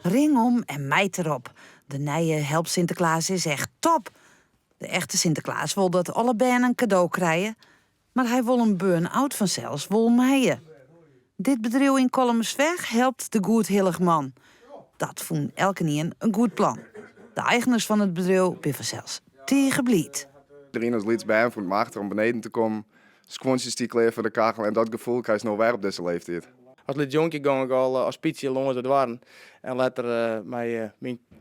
Ring om en mijt erop. De nije help Sinterklaas is echt top. De echte Sinterklaas wil dat alle benen een cadeau krijgen. Maar hij wil een burn-out vanzelfs, wil mijen. Dit bedrijf in Kolmsweg helpt de goedhillig man. Dat vond elke een goed plan. De eigenaars van het bedrijf zijn vanzelfs tegenblied. Iedereen is liets bij hem van het machter om beneden te komen. Squonsjes die kleer voor de kachel en dat gevoel krijg je nog weer op deze leeftijd. Als lid jonkie ging ik al als pietje longen het waren. En later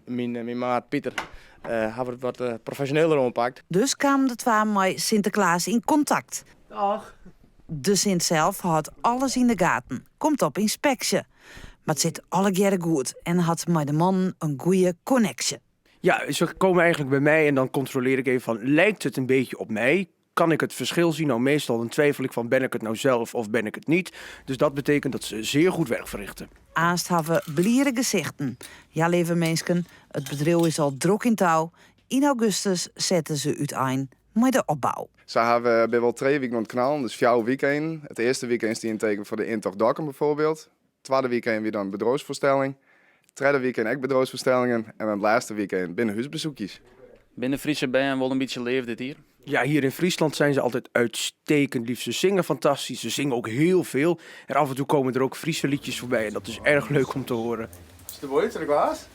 mijn maat Pieter hebben het wat professioneler oppakt. Dus kwamen de twee met Sinterklaas in contact. Dag. De Sint zelf had alles in de gaten. Komt op inspectie. Maar het zit alle keren goed en had met de man een goede connectie. Ja, ze komen eigenlijk bij mij en dan controleer ik even van, lijkt het een beetje op mij? Kan ik het verschil zien? Nou, meestal dan twijfel ik van, ben ik het nou zelf of ben ik het niet? Dus dat betekent dat ze zeer goed werk verrichten. Aanst hebben bliere gezichten. Ja, lieve mensen, het bedrijf is al druk in touw. In augustus zetten ze uiteen met de opbouw. Ze hebben bij wel 2 weken ontknallen, dus 4 weekenden. Het eerste weekend is die een teken voor de intocht Dokkum bijvoorbeeld. Het tweede weekend weer dan bedrijfsvoorstelling. Het derde weekend ook bedrijfsvoorstellingen. En dan het laatste weekend binnenhuisbezoekjes. Binnen Friese bijen wel een beetje leeft dit hier. Ja, hier in Friesland zijn ze altijd uitstekend lief. Ze zingen fantastisch, ze zingen ook heel veel. En af en toe komen er ook Friese liedjes voorbij en dat is erg leuk om te horen. Is de boy, Sinterklaas?